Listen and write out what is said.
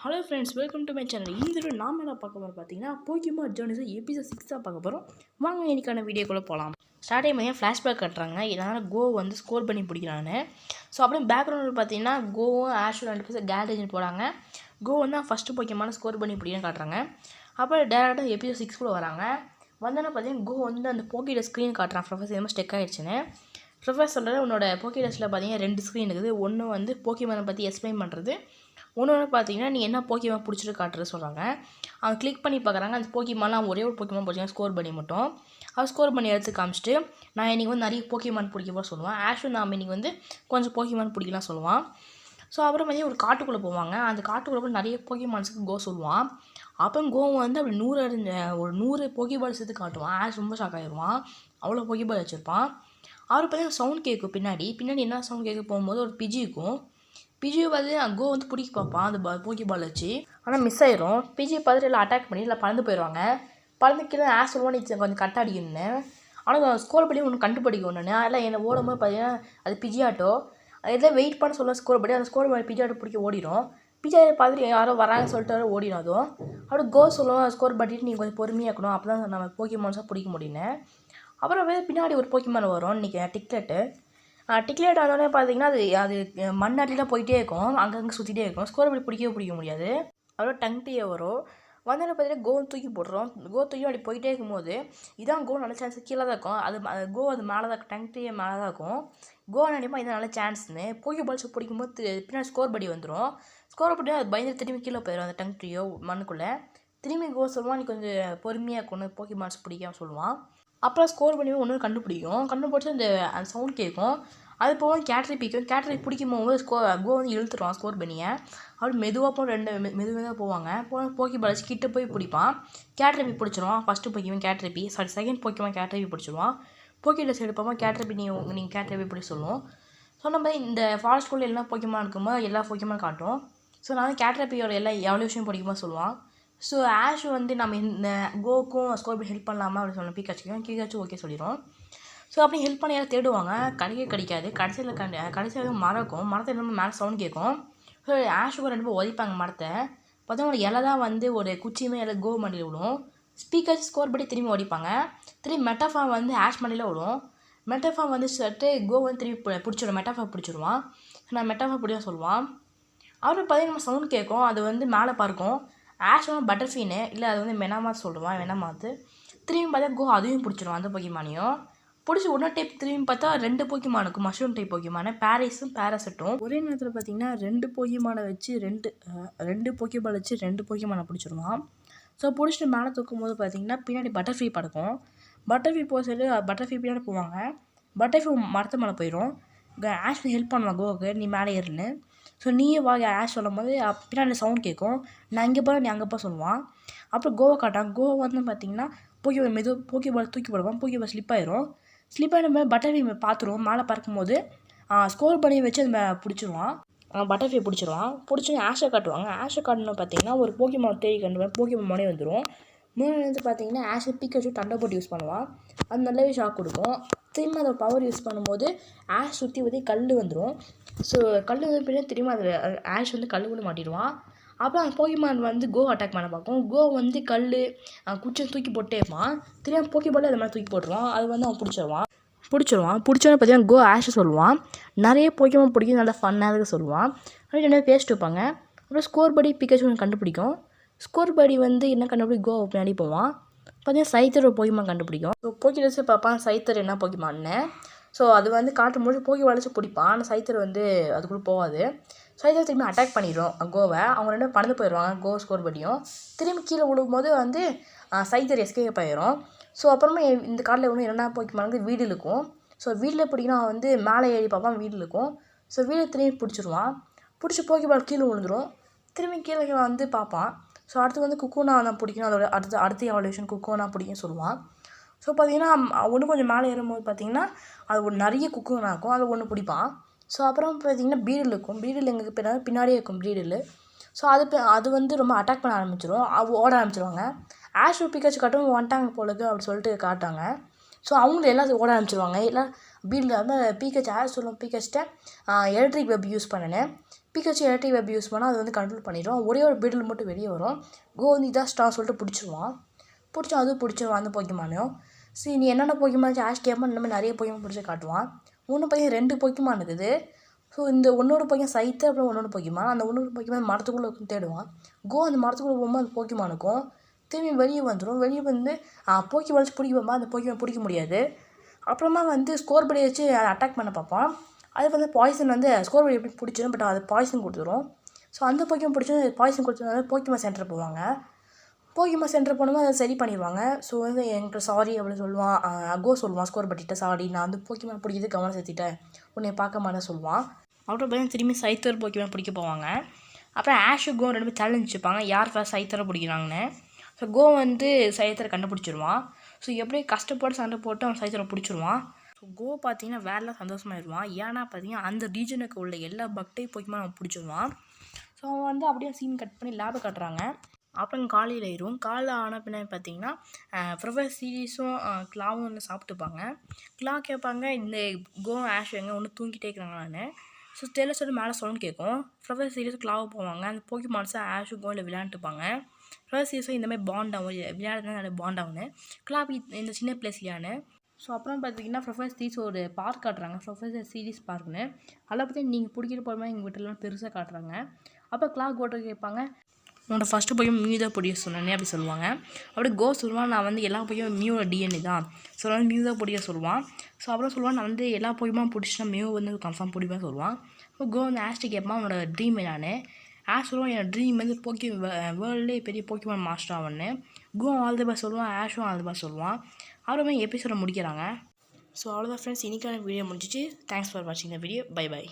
Hello friends, welcome to my channel. இந்த video நாம் என்ன பார்க்க போகிறோம் பார்த்தீங்கன்னா, போக்கிமான் அட்வான்ஸ் எபிசோட் 6 தான் பார்க்க போகிறோம். வாங்க இன்னைக்கான வீடியோக்குள்ளே போகலாம். ஸ்டார்டிங் பண்ணி ஃப்ளாஷ்பேக் கட்டுறாங்க. இதனால் கோ வந்து ஸ்கோர் பண்ணி பிடிக்கிறான்னு. ஸோ அப்படியே பேக்ரவுண்டில் பார்த்தீங்கன்னா கோவும் ஆஷும் 2 பேர் கேலரிஜன் போகிறாங்க. கோ வந்து ஃபஸ்ட்டு போக்கியமான ஸ்கோர் பண்ணி பிடிக்கன்னு காட்டுறாங்க. அப்புறம் டேரெக்டாக எபிசோட் 6 கூட வராங்க. வந்தோன்னா பார்த்தீங்கன்னா கோ வந்து அந்த போக்கியோட ஸ்க்ரீன் காட்டுறான். ப்ரொஃபஸர் இது மாதிரி ஸ்டெக் ஆகிடுச்சுன்னு. ப்ரொஃபஸர் சொல்கிறது உன்னோட போக்கிடஸில் பார்த்தீங்கன்னா 2 ஸ்க்ரீன் இருக்குது. ஒன்று வந்து போக்கிமானை பற்றி எக்ஸ்பிளைன் பண்ணுறது, ஒன்று பார்த்தீங்கன்னா நீ என்ன போக்கிமான் பிடிச்சிட்டு காட்டுறது சொல்கிறாங்க. அவங்க கிளிக் பண்ணி பார்க்குறாங்க. அந்த போக்கிமான்லாம் ஒரே ஒரு போக்கிமான் பிடிச்சிங்கன்னா ஸ்கோர் பண்ணி மட்டும் அவர் ஸ்கோர் பண்ணி எடுத்து காமிச்சிட்டு நான் இன்றைக்கி வந்து நிறைய போக்கிமான் பிடிக்க சொல்லுவான். ஆஷும் நாம் இன்றைக்கி வந்து கொஞ்சம் போக்கிமான் பிடிக்கலாம் சொல்லுவான். ஸோ அப்புறம் பார்த்தீங்கன்னா ஒரு காட்டுக்குள்ளே போவாங்க. அந்த காட்டுக்குள்ளே போய் நிறைய போக்கிமான்ஸுக்கு கோ சொல்லுவான். அப்போ கோ வந்து அப்படி 100 போக்கிபால்ஸ் எடுத்து காட்டுவான். ஆஷ் ரொம்ப ஷாக் ஆகிடுவான். அவ்வளோ போக்கிபால் வச்சுருப்பான். அவர் பார்த்தீங்கன்னா சவுண்ட் கேட்கும். பின்னாடி என்ன சவுண்ட் கேட்க போகும்போது ஒரு பிஜி இருக்கும். பிஜியை பார்த்து கோ வந்து பிடிக்க பார்ப்பான் அந்த போக்கிபால் வச்சு. ஆனால் மிஸ் ஆயிரும். பிஜியை பார்த்துட்டு எல்லாம் அட்டாக் பண்ணி இல்லை பறந்து போயிடுவாங்க. பறந்து கீழே ஆஷ் சொல்லுவான் நீ கொஞ்சம் கட் அடிக்கணுன்னு. ஆனால் ஸ்கோர் பண்ணி ஒன்று கண்டுபிடிக்கணுன்னு அதெல்லாம் என்னை ஓடும்போது பார்த்தீங்கன்னா அது பிஜி ஆட்டோ எதாவது வெயிட் பண்ண சொல்ல ஸ்கோர் பண்ணி அந்த ஸ்கோர் பண்ணி பிஜி ஆட்டோ பிடிக்க ஓடிடும். பிஜி ஆட்டோ பார்த்துட்டு யாரோ வராங்கன்னு சொல்லிட்டு ஓடிடும். அதுவும் அப்படி கோ சொல்லுவோம் ஸ்கோர் பண்ணிட்டு நீங்கள் கொஞ்சம் பொறுமையாக இருக்கணும், அப்போ தான் நம்ம போக்கிமான்ஸாக பிடிக்க முடியுன்னு. அப்புறம் பின்னாடி ஒரு போக்கிமான் வரும் இன்றைக்கி டிக்லெட் ஆனோடனே பார்த்தீங்கன்னா அது மண்ணாட்டிலாம் போயிட்டே இருக்கும். அங்கங்கே சுற்றிட்டே இருக்கும். ஸ்கோர் பண்ணி பிடிக்க முடியாது. அப்புறம் டங்டியே வரும். வந்தோடனே பார்த்தீங்கன்னா கோ தூக்கி போட்டுரும். கோ தூக்கி அப்படி போயிட்டே இருக்கும்போது இதான் கோ நல்ல சான்ஸ் கீழே தான் இருக்கும். கோ அது மேலே தான் டங்டியே மேலே தான் இருக்கும். கோ நினைப்பா இதான் நல்ல சான்ஸ்னு போக்கி பால்ஸ் பிடிக்கும்போது பின்னாடி ஸ்கோர் படி வந்துடும். ஸ்கோர் படி அது பயந்து திரும்பி கீழே போயிடும் அந்த டங்டியோ மண்ணுக்குள்ளே. திரும்பி கோ சொல்லுவான் நீ கொஞ்சம் பொறுமையாக இருக்கணும் போக்கி பால்ஸ் பிடிக்காம சொல்லுவான். அப்புறம் ஸ்கோர் பண்ணி ஒன்று கண்டுபிடிச்சி அந்த சவுண்ட் கேட்கும். அது போக கேட்ரி பிடிக்கும் போது கோ வந்து இழுத்துருவான் ஸ்கோர் பண்ணியை. அப்படி மெதுவாக போக மெதுவாக போவாங்க. போக்கி பால்ஸ் கிட்ட போய் பிடிப்பான். கேட்ரிபி பிடிச்சிருவான். First Pokemon Caterpie second Pokemon Caterpie பிடிச்சிருவான். போக்கியில் சைடு பார்ப்போம் கேட்ரிபி நீங்கள் கேட்ரிபி பிடிச்சி சொல்லுவோம். சொன்ன மாதிரி இந்த ஃபாரஸ்ட்குள்ளே எல்லா போக்கிமான் இருக்கும்போது எல்லா போக்கிமான் காட்டும். ஸோ நான் கேட்ரிபியோட எல்லா எவல்யூஷன் பிடிக்குமா சொல்லுவான். ஸோ ஆஷ் வந்து நம்ம இந்த கோக்கும் ஸ்கோர் பண்ணி ஹெல்ப் பண்ணலாமா அப்படின்னு சொல்லணும். பீக்காச்சு ஓகே சொல்லிடும். ஸோ அப்படி ஹெல்ப் பண்ணி யாரும் தேடுவாங்க. கிடைக்காது. கடைசியில் மரத்தை நம்ம மேலே சவுண்ட் கேட்கும். ஸோ ஆஷுக்கு 2 பேர் உதைப்பாங்க மரத்தை. பார்த்தா ஒரு இலை தான் வந்து ஒரு குச்சியுமே இலை கோ மண்டியில் விடும். ஸ்பீக்கர்ஸ் ஸ்கோர் படி திரும்பி ஓடிப்பாங்க. திரும்பி மெட்டாஃபார்ம் வந்து ஆஷ் மண்டியில் விடும். மெட்டாஃபார்ம் வந்து சொல்லிட்டு கோ வந்து திரும்பி பிடிச்சிடும். மெட்டாஃபார்ம் பிடிச்சிடுவான். நான் மெட்டாஃபார்ம் பிடிக்க சொல்லுவான். அவரு பார்த்தீங்கன்னா நம்ம சவுண்ட் கேட்கும். அது வந்து மேலே பார்க்கும். ஆஷ் வந்து பட்டர்ஃபீனு இல்லை அது வந்து மெனாமாத் சொல்லுவான். வெனாமாத்து திரும்பி பார்த்தா கோ அதையும் பிடிச்சிடுவான். அந்த போக்கிமானையும் பிடிச்சி ஒன்றா டைப் திரும்பி பார்த்தா 2 போக்கிமானுக்கும் மஷ்ரூம் டைப் போக்கிமான பாரிஸும் பேராசெட்டும் ஒரே நேரத்தில் பார்த்தீங்கன்னா 2 போக்கிமானை வச்சு 2 போக்கிபால் வச்சு 2 போக்கிமானை பிடிச்சிடுவான். ஸோ பிடிச்சிட்டு மேலே தூக்கும் போது பார்த்தீங்கன்னா பின்னாடி பட்டர்ஃப்ளை பறக்கும். பட்டர்ஃப்ளை போக சொல்லி பட்டர்ஃப்ளை பின்னாடி போவாங்க. பட்டர்ஃப்ளை மரத்து மேலே போயிடும். ஆஷ் ஹெல்ப் பண்ணுவான் கோவுக்கு நீ மேலே ஏறுன்னு. ஸோ நீயே வா ஆஷ் சொல்லும் போது பின்னாடி சவுண்ட் கேட்கும். நான் இங்கே போகிறேன் நீ அங்கே போக சொல்லுவான். அப்புறம் கோவை காட்டான். கோவை வந்து பார்த்தீங்கன்னா போக்கிபால் தூக்கி போடுவான். போக்கிபால் ஸ்லிப் ஆயிரும். ஸ்லிப் ஆகின பட்டர்ஃப்ளை பார்த்துருவோம். மேலே பறக்கும்போது ஸ்கோர் பண்ணி வச்சு அதை பிடிச்சிருவான். பட்டர்ஃப்ளை பிடிச்சி ஆஷை காட்டுவாங்க. ஆஷை காட்டணும் பார்த்தீங்கன்னா ஒரு போக்கிமான் தேடி போக்கிமான் முனை வந்துடும். முன்னாடி வந்து பார்த்தீங்கன்னா ஆஷை பீக்காச்சு தண்டர்போல்ட் யூஸ் பண்ணுவான். அது நல்லாவே ஷாக் கொடுக்கும். திரும்ப அதை பவர் யூஸ் பண்ணும்போது ஆஷ் சுற்றி கல் வந்துடும். ஸோ கல் வந்து பின்னாடி திரும்ப அதில் ஆஷ் வந்து கல் கூட மாட்டிடுவான். அப்புறம் அந்த போக்கிமான் வந்து கோ அட்டாக் பண்ண பார்க்கும். கோ வந்து கல் குச்சி தூக்கி போட்டே இருப்பான். திரும்ப போக்கிபால் அது மாதிரி தூக்கி போட்டுருவான். அது வந்து அவன் பிடிச்சோன்னு பார்த்தீங்கன்னா கோ ஆஷை சொல்லுவான். நிறைய போக்கிமான் பிடிக்கும் நல்லா ஃபன்னாக சொல்லுவான். அப்படி 2 பேசிட்டு வைப்பாங்க. அப்புறம் ஸ்கோர் படி பிக்காச்சு கண்டுபிடிக்கும். ஸ்கோர் படி வந்து என்ன கண்டுபிடிக்கும் கோ பின்னாடி போவான். பார்த்தீங்கன்னா சைத்தர் ஒரு போக்கிமான் கண்டுபிடிக்கும். ஸோ போக்கிடஸை பார்ப்பான் சைத்தர் என்ன போக்கிமான்னு. ஸோ அது வந்து காட்டும்போது போக்கிபால் வச்சு பிடிப்பான். ஆனால் சைத்தர் வந்து அதுக்குள்ளே போகாது. சைத்தர் திரும்பி அட்டாக் பண்ணிடும் கோவை. அவங்க 2 பறந்து போயிடுவாங்க. கோ ஸ்கோர் பண்ணியும் திரும்பி கீழே விழும்போது வந்து சைத்தர் எஸ்கேப் ஆயிரும். ஸோ அப்புறமா இந்த காட்டில் இன்னும் என்னென்ன போக்கிமான் வீடு இருக்கும். ஸோ வீட்டில் பிடிக்கணும் அவன் வந்து மேலே ஏறி பார்ப்பான். வீடு இருக்கும். ஸோ வீடு திரும்பி பிடிச்சிருவான். பிடிச்சி போக்கிபால் கீழே விழுந்துடும். திரும்பி கீழே வந்து பார்ப்பான். ஸோ அடுத்து வந்து குக்கூனா தான் பிடிக்கணும். அதோட அடுத்த எவல்யூஷன் குக்கூனா பிடிக்கும்னு சொல்லுவான். ஸோ பார்த்தீங்கன்னா ஒன்று கொஞ்சம் மேலே ஏறும்போது பார்த்தீங்கன்னா அது ஒரு நிறைய குக்கூனா இருக்கும். அதை ஒன்று பிடிப்பான். ஸோ அப்புறம் பார்த்தீங்கன்னா பீடில் இருக்கும். பீடில் எங்களுக்கு பின்னாடியே இருக்கும் பீடில். ஸோ அது வந்து ரொம்ப அட்டாக் பண்ண ஆரம்பிச்சிடும். ஓட ஆரம்பிச்சிடுவாங்க. ஆஷ் பிக்காச்சு காட்டும் வந்துட்டாங்க போலக்கு அப்படி சொல்லிட்டு காட்டாங்க. ஸோ அவங்களும் எல்லாம் ஓட ஆரம்பிச்சிடுவாங்க. எல்லாம் பீடில் வந்து பீக்காச்சு ஆஷ் சொல்லுவோம் பீக்காச்சிட்ட எலக்ட்ரிக் வெப் யூஸ் பண்ணினேன். பிகாச்சு எலக்ட்ரிக் வெப் யூஸ் பண்ணால் அது வந்து கண்ட்ரோல் பண்ணிடும். ஒரே ஒரு பிடில் மட்டும் வெளியே வரும். கோ வந்து இதான் ஸ்டார் சொல்லிட்டு பிடிச்சிருவான். அதுவும் பிடிச்சிருவான் அந்த போக்கிமானும். சரி நீ என்னென்ன போக்கிமான் ஆஷ் கேட்பான் இந்த மாதிரி நிறைய போக்கிமான் பிடிச்சி காட்டுவான். ஒன்று பையன் 2 போக்கிமான் இருக்குது. ஸோ இந்த ஒன்னோட பையன் சைத்து அப்புறம் ஒன்னோட போக்கிமான். அந்த ஒன்னோட போக்கிமான் மரத்துக்குள்ளே தேடுவான். கோ அந்த மரத்துக்குள்ளே போகும்போது அந்த போக்கிமானுக்கும் திரும்பி வெளியே வந்துடும். வெளியே வந்து போக்கிமான் வச்சு பிடிக்குமா அந்த போக்கிமான் பிடிக்க முடியாது. அப்புறமா வந்து ஸ்கோர் படி வச்சு அட்டாக் பண்ண பார்ப்பான். அது வந்து பாய்சன் வந்து ஸ்கோர் படி எப்படி பிடிச்சிடும். பட் அது பாய்சன் கொடுத்துரும். ஸோ அந்த போக்கிமான் பிடிச்சி பாய்சன் கொடுத்ததுனால போக்கிமான் சென்டர் போவாங்க. போக்கிமான் சென்டர் போனோமா அதை சரி பண்ணிடுவாங்க. ஸோ வந்து என்கிட்ட சாரி அப்படின்னு சொல்லுவான். கோ சொல்லுவான் ஸ்கோர் பட்டிட்ட சாரி நான் வந்து போக்கிமான் பிடிக்கிறது கவனம் செலுத்திட்டேன் உன்னை பார்க்க மாட்டேன் சொல்லுவான். அப்புறம் பார்த்தீங்கன்னா திரும்பி சைத்தர் போக்கிமான் பிடிக்க போவாங்க. அப்புறம் ஆஷு கோ 2 பேரும் சேலஞ்ச் வச்சுப்பாங்க யார் ஃபர்ஸ்ட் சைத்தரை பிடிக்கிறாங்கன்னு. ஸோ கோ வந்து சைத்தரை கண்டுபிடிச்சிருவான். ஸோ எப்படி கஷ்டப்பட்டு சண்டை போட்டு அவன் சைத்தரை பிடிச்சிருவான். ஸோ கோ பார்த்தீங்கன்னா வேலை சந்தோஷமாயிடுவான். ஏன்னா பார்த்தீங்கன்னா அந்த ரீஜனுக்கு உள்ள எல்லா பக்டையும் போக்கிமான் அவன் பிடிச்சிருவான். ஸோ அவன் வந்து அப்படியே சீன் கட் பண்ணி லேபை கட்டுறாங்க. அப்புறம் காலையில் ஆயிரும். காலையில் ஆன பின்னாடி பார்த்தீங்கன்னா ப்ரொஃபஸர் சீரியஸும் கிளாவும் வந்து சாப்பிட்டுப்பாங்க. கிளா கேட்பாங்க இந்த கோ ஆஷ் எங்கே ஒன்று தூங்கிட்டே இருக்கிறாங்களான்னு. ஸோ டெலஸோட மேலே சொல்லணும்னு கேட்கும். ப்ரொஃபஸர் சீரியஸ் கிளாவை போவாங்க. அந்த போக்கிமான்ஸை ஆஷு கோவில் விளையாண்டுப்பாங்க. ப்ரொஃபஸர் சீரியஸும் இந்தமாதிரி பாண்ட் ஆகும் விளையாடுறது நிறைய பாண்ட் ஆகுன்னு கிளாபி இந்த சின்ன பிளேஸ்லையானு. ஸோ அப்புறம் பார்த்தீங்கன்னா ப்ரொஃபஸர் சீரிஸ் ஒரு பார்க் காட்டுறாங்க. ப்ரொஃபஸர் சீரிஸ் பார்க்குன்னு அதில் பற்றி நீங்கள் பிடிக்கிற போகிற மாதிரி எங்கள் வீட்டிலலாம் பெருசாக காட்டுறாங்க. அப்போ கிளாக் ஓட்ட கேட்பாங்க உன்னோட ஃபஸ்ட்டு பையன் மியூ தான் பிடிக்க சொன்னேனே அப்படி சொல்லுவாங்க. அப்படியே கோ சொல்லுவான் நான் வந்து எல்லா பையன் மியூவோட டிஎன்ஏ தான் ஸோ வந்து மியூ தான் பிடிக்க சொல்லுவான். ஸோ அப்புறம் சொல்லுவான் நான் வந்து எல்லா பையமாக பிடிச்சினா மியூ வந்து கன்ஃபார்ம் பிடிப்பேன் சொல்லுவான். இப்போ கோ வந்து ஆஷ்டி கேட்பான் உன்னோட ட்ரீம் என்னான்னு. ஆஷ் சொல்லுவான் என் ட்ரீம் வந்து வேர்ல்ட்லேயே பெரிய போக்கிமான் மாஸ்டர் ஆவன்னு. கோ ஆல் தி பெஸ்ட் சொல்லுவான். ஆஷும் ஆல் தி பெஸ்ட் சொல்லுவான். அப்புறமே எபிசோட முடிக்கிறாங்க. ஸோ அவ்வளோதான் ஃப்ரெண்ட்ஸ் இன்றைக்கான வீடியோ முடிஞ்சிச்சு. தேங்க்ஸ் ஃபார் வாட்சிங் த வீடியோ. By by.